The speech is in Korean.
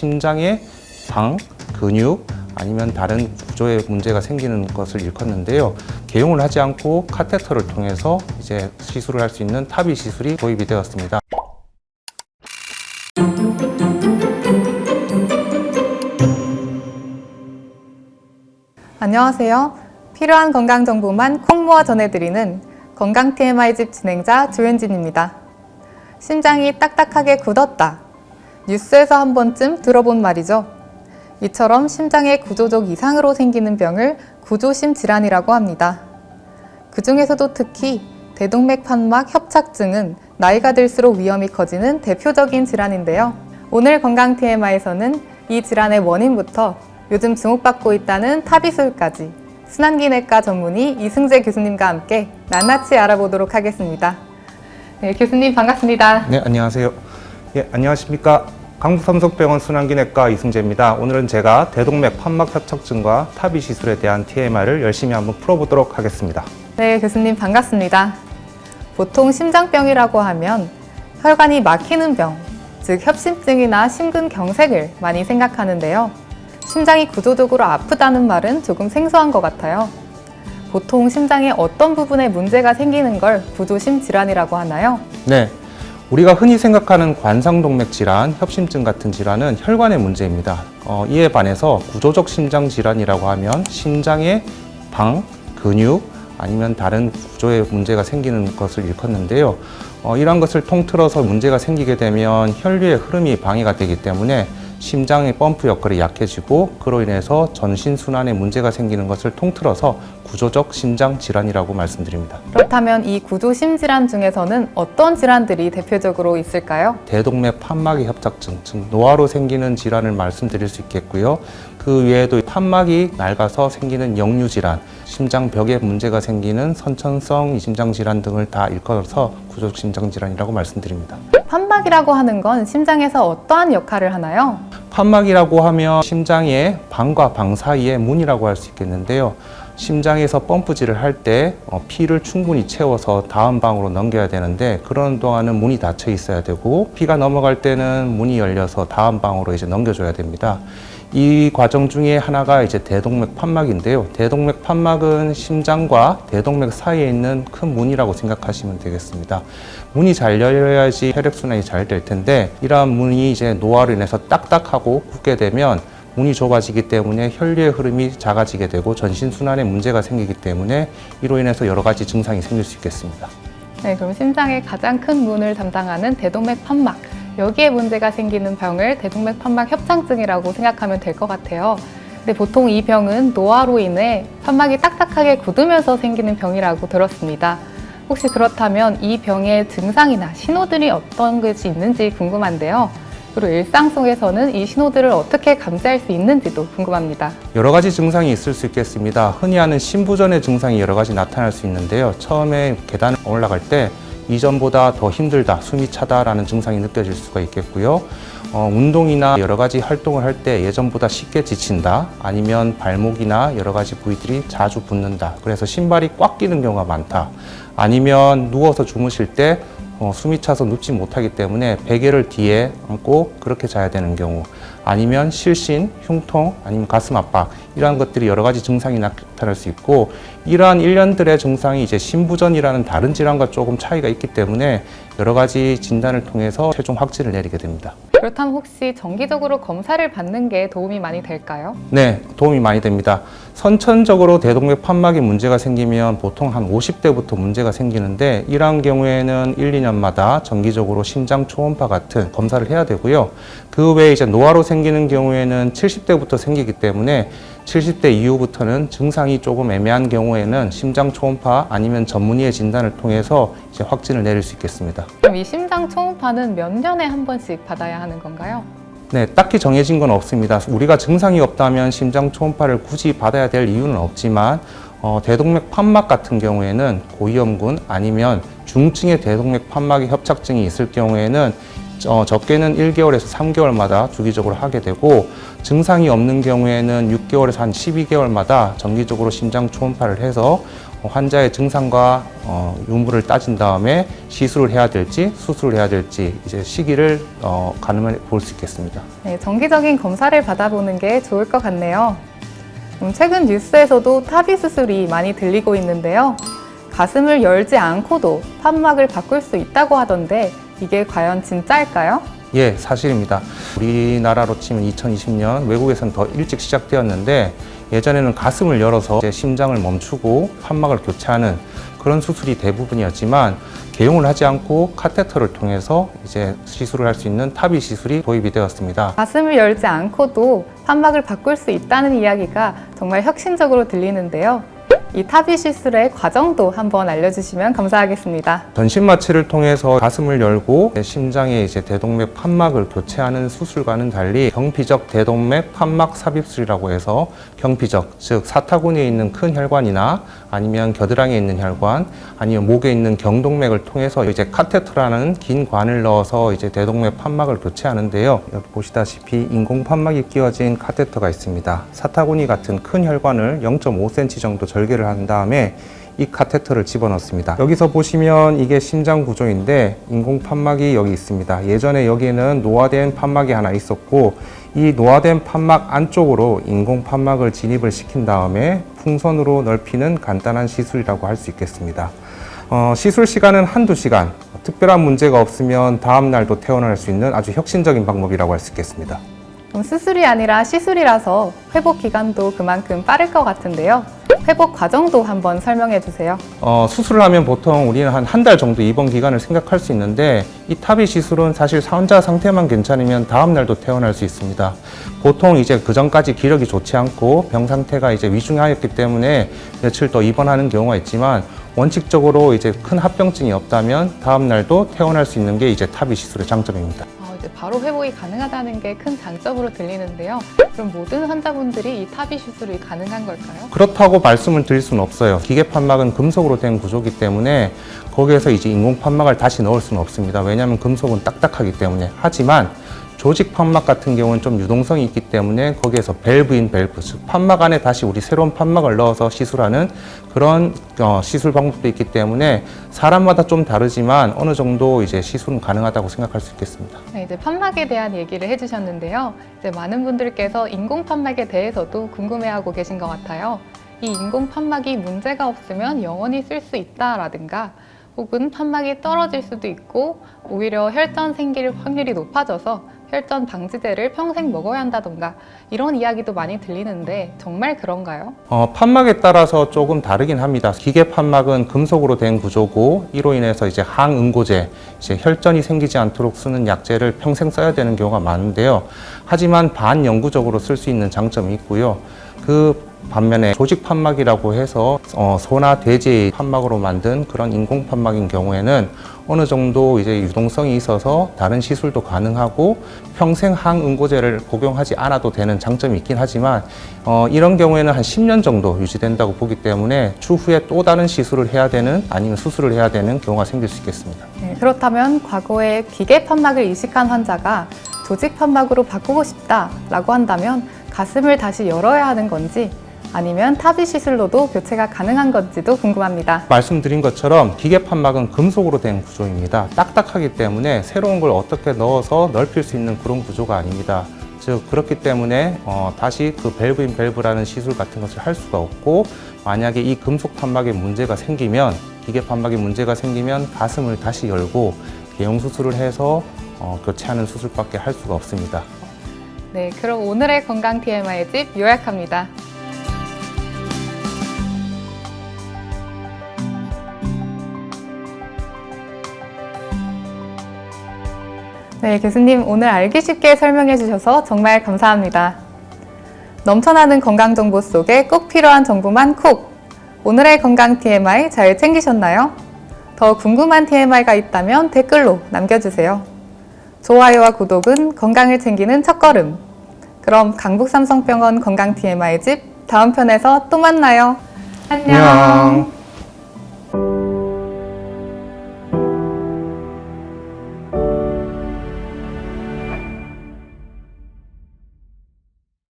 심장의 방, 근육 아니면 다른 구조에 문제가 생기는 것을 일컫는데요. 개용을 하지 않고 카테터를 통해서 이제 시술을 할 수 있는 타비 시술이 도입이 되었습니다. 안녕하세요. 필요한 건강 정보만 콕 모아 전해드리는 건강 TMI집 진행자 조현진입니다. 심장이 딱딱하게 굳었다. 뉴스에서 한 번쯤 들어본 말이죠. 이처럼 심장의 구조적 이상으로 생기는 병을 구조심 질환이라고 합니다. 그 중에서도 특히 대동맥 판막 협착증은 나이가 들수록 위험이 커지는 대표적인 질환인데요. 오늘 건강 TMI에서는 이 질환의 원인부터 요즘 주목받고 있다는 타비술까지 순환기내과 전문의 이승재 교수님과 함께 낱낱이 알아보도록 하겠습니다. 네, 교수님 반갑습니다. 네, 안녕하세요. 예, 안녕하십니까. 강북삼성병원 순환기내과 이승재입니다. 오늘은 제가 대동맥 판막 협착증과 타비 시술에 대한 TMI를 열심히 한번 풀어보도록 하겠습니다. 네, 교수님 반갑습니다. 보통 심장병이라고 하면 혈관이 막히는 병, 즉 협심증이나 심근경색을 많이 생각하는데요. 심장이 구조적으로 아프다는 말은 조금 생소한 것 같아요. 보통 심장의 어떤 부분에 문제가 생기는 걸 구조심 질환이라고 하나요? 네, 우리가 흔히 생각하는 관상동맥 질환, 협심증 같은 질환은 혈관의 문제입니다. 이에 반해서 구조적 심장 질환이라고 하면 심장의 방, 근육 아니면 다른 구조에 문제가 생기는 것을 일컫는데요. 이러한 것을 통틀어서 문제가 생기게 되면 혈류의 흐름이 방해가 되기 때문에 심장의 펌프 역할이 약해지고 그로 인해서 전신 순환에 문제가 생기는 것을 통틀어서 구조적 심장 질환이라고 말씀드립니다. 그렇다면 이 구조심 질환 중에서는 어떤 질환들이 대표적으로 있을까요? 대동맥 판막의 협착증, 즉 노화로 생기는 질환을 말씀드릴 수 있겠고요. 그 외에도 판막이 낡아서 생기는 역류 질환, 심장벽에 문제가 생기는 선천성 이심장 질환 등을 다 일컬어서 구조적 심장 질환이라고 말씀드립니다. 판막이라고 하는 건 심장에서 어떠한 역할을 하나요? 판막이라고 하면 심장의 방과 방 사이의 문이라고 할 수 있겠는데요. 심장에서 펌프질을 할 때 피를 충분히 채워서 다음 방으로 넘겨야 되는데 그런 동안은 문이 닫혀 있어야 되고 피가 넘어갈 때는 문이 열려서 다음 방으로 이제 넘겨줘야 됩니다. 이 과정 중에 하나가 이제 대동맥 판막인데요. 대동맥 판막은 심장과 대동맥 사이에 있는 큰 문이라고 생각하시면 되겠습니다. 문이 잘 열려야지 혈액순환이 잘 될 텐데 이러한 문이 이제 노화로 인해서 딱딱하고 굳게 되면 문이 좁아지기 때문에 혈류의 흐름이 작아지게 되고 전신순환에 문제가 생기기 때문에 이로 인해서 여러 가지 증상이 생길 수 있겠습니다. 네, 그럼 심장의 가장 큰 문을 담당하는 대동맥 판막, 여기에 문제가 생기는 병을 대동맥 판막 협착증이라고 생각하면 될 것 같아요. 근데 보통 이 병은 노화로 인해 판막이 딱딱하게 굳으면서 생기는 병이라고 들었습니다. 혹시 그렇다면 이 병의 증상이나 신호들이 어떤 것이 있는지 궁금한데요. 그리고 일상 속에서는 이 신호들을 어떻게 감지할 수 있는지도 궁금합니다. 여러 가지 증상이 있을 수 있겠습니다. 흔히 하는 심부전의 증상이 여러 가지 나타날 수 있는데요. 처음에 계단을 올라갈 때 이전보다 더 힘들다, 숨이 차다라는 증상이 느껴질 수가 있겠고요. 운동이나 여러 가지 활동을 할 때 예전보다 쉽게 지친다, 아니면 발목이나 여러 가지 부위들이 자주 붓는다, 그래서 신발이 꽉 끼는 경우가 많다, 아니면 누워서 주무실 때 숨이 차서 눕지 못하기 때문에 베개를 뒤에 얹고 그렇게 자야 되는 경우, 아니면 실신, 흉통, 아니면 가슴 압박, 이러한 것들이 여러 가지 증상이 나타날 수 있고, 이러한 일련들의 증상이 이제 심부전이라는 다른 질환과 조금 차이가 있기 때문에 여러 가지 진단을 통해서 최종 확진을 내리게 됩니다. 그렇다면 혹시 정기적으로 검사를 받는 게 도움이 많이 될까요? 네, 도움이 많이 됩니다. 선천적으로 대동맥 판막에 문제가 생기면 보통 한 50대부터 문제가 생기는데 이러한 경우에는 1, 2년마다 정기적으로 심장 초음파 같은 검사를 해야 되고요. 그 외에 이제 노화로 생기는 경우에는 70대부터 생기기 때문에 70대 이후부터는 증상이 조금 애매한 경우에는 심장 초음파 아니면 전문의의 진단을 통해서 이제 확진을 내릴 수 있겠습니다. 그럼 이 심장 초음파는 몇 년에 한 번씩 받아야 하는 건가요? 네, 딱히 정해진 건 없습니다. 우리가 증상이 없다면 심장 초음파를 굳이 받아야 될 이유는 없지만 대동맥 판막 같은 경우에는 고위험군 아니면 중증의 대동맥 판막의 협착증이 있을 경우에는 적게는 1개월에서 3개월마다 주기적으로 하게 되고, 증상이 없는 경우에는 6개월에서 한 12개월마다 정기적으로 심장 초음파를 해서 환자의 증상과 유무를 따진 다음에 시술을 해야 될지 수술을 해야 될지 이제 시기를 가늠해 볼 수 있겠습니다. 네, 정기적인 검사를 받아보는 게 좋을 것 같네요. 최근 뉴스에서도 타비 수술이 많이 들리고 있는데요. 가슴을 열지 않고도 판막을 바꿀 수 있다고 하던데 이게 과연 진짜일까요? 예, 사실입니다. 우리나라로 치면 2020년, 외국에서는 더 일찍 시작되었는데 예전에는 가슴을 열어서 이제 심장을 멈추고 판막을 교체하는 그런 수술이 대부분이었지만 개용을 하지 않고 카테터를 통해서 이제 시술을 할 수 있는 타비 시술이 도입이 되었습니다. 가슴을 열지 않고도 판막을 바꿀 수 있다는 이야기가 정말 혁신적으로 들리는데요. 이 타비 시술의 과정도 한번 알려주시면 감사하겠습니다. 전신 마취를 통해서 가슴을 열고 심장의 이제 대동맥 판막을 교체하는 수술과는 달리 경피적 대동맥 판막 삽입술이라고 해서 경피적, 즉 사타구니에 있는 큰 혈관이나 아니면 겨드랑이에 있는 혈관, 아니면 목에 있는 경동맥을 통해서 이제 카테터라는 긴 관을 넣어서 이제 대동맥 판막을 교체하는데요. 여기 보시다시피 인공 판막이 끼워진 카테터가 있습니다. 사타구니 같은 큰 혈관을 0.5cm 정도 절개를 한 다음에 이 카테터를 집어넣습니다. 여기서 보시면 이게 심장 구조인데 인공 판막이 여기 있습니다. 예전에 여기에는 노화된 판막이 하나 있었고 이 노화된 판막 안쪽으로 인공 판막을 진입을 시킨 다음에 풍선으로 넓히는 간단한 시술이라고 할 수 있겠습니다. 시술 시간은 한두 시간, 특별한 문제가 없으면 다음 날도 퇴원할 수 있는 아주 혁신적인 방법이라고 할 수 있겠습니다. 수술이 아니라 시술이라서 회복 기간도 그만큼 빠를 것 같은데요. 회복 과정도 한번 설명해 주세요. 수술을 하면 보통 우리는 한 달 정도 입원 기간을 생각할 수 있는데 이 타비 시술은 사실 환자 상태만 괜찮으면 다음 날도 퇴원할 수 있습니다. 보통 이제 그 전까지 기력이 좋지 않고 병 상태가 이제 위중하였기 때문에 며칠 더 입원하는 경우가 있지만 원칙적으로 이제 큰 합병증이 없다면 다음 날도 퇴원할 수 있는 게 이제 타비 시술의 장점입니다. 이제 바로 회복이 가능하다는 게 큰 장점으로 들리는데요. 그럼 모든 환자분들이 이 타비 시술이 가능한 걸까요? 그렇다고 말씀을 드릴 수는 없어요. 기계 판막은 금속으로 된 구조이기 때문에 거기에서 이제 인공 판막을 다시 넣을 수는 없습니다. 왜냐하면 금속은 딱딱하기 때문에. 하지만 조직 판막 같은 경우는 좀 유동성이 있기 때문에 거기에서 밸브인 밸브, 즉 판막 안에 다시 우리 새로운 판막을 넣어서 시술하는 그런 시술 방법도 있기 때문에 사람마다 좀 다르지만 어느 정도 이제 시술은 가능하다고 생각할 수 있겠습니다. 네, 이제 판막에 대한 얘기를 해주셨는데요. 이제 많은 분들께서 인공 판막에 대해서도 궁금해하고 계신 것 같아요. 이 인공 판막이 문제가 없으면 영원히 쓸 수 있다라든가 혹은 판막이 떨어질 수도 있고 오히려 혈전 생길 확률이 높아져서 혈전 방지제를 평생 먹어야 한다던가 이런 이야기도 많이 들리는데 정말 그런가요? 판막에 따라서 조금 다르긴 합니다. 기계 판막은 금속으로 된 구조고 이로 인해서 이제 항응고제, 이제 혈전이 생기지 않도록 쓰는 약제를 평생 써야 되는 경우가 많은데요. 하지만 반영구적으로 쓸 수 있는 장점이 있고요. 그 반면에 조직 판막이라고 해서 소나 돼지 판막으로 만든 그런 인공 판막인 경우에는 어느 정도 이제 유동성이 있어서 다른 시술도 가능하고 평생 항응고제를 복용하지 않아도 되는 장점이 있긴 하지만 이런 경우에는 한 10년 정도 유지된다고 보기 때문에 추후에 또 다른 시술을 해야 되는 아니면 수술을 해야 되는 경우가 생길 수 있겠습니다. 네, 그렇다면 과거에 기계 판막을 이식한 환자가 조직 판막으로 바꾸고 싶다라고 한다면 가슴을 다시 열어야 하는 건지 아니면 타비 시술로도 교체가 가능한 건지도 궁금합니다. 말씀드린 것처럼 기계 판막은 금속으로 된 구조입니다. 딱딱하기 때문에 새로운 걸 어떻게 넣어서 넓힐 수 있는 그런 구조가 아닙니다. 즉 그렇기 때문에 다시 그 밸브인 밸브라는 시술 같은 것을 할 수가 없고 만약에 이 금속 판막에 문제가 생기면 기계 판막에 문제가 생기면 가슴을 다시 열고 개용 수술을 해서 교체하는 수술밖에 할 수가 없습니다. 네, 그럼 오늘의 건강 TMI 집 요약합니다. 네, 교수님 오늘 알기 쉽게 설명해 주셔서 정말 감사합니다. 넘쳐나는 건강 정보 속에 꼭 필요한 정보만 콕! 오늘의 건강 TMI 잘 챙기셨나요? 더 궁금한 TMI가 있다면 댓글로 남겨주세요. 좋아요와 구독은 건강을 챙기는 첫걸음. 그럼 강북삼성병원 건강 TMI 집 다음 편에서 또 만나요. 안녕.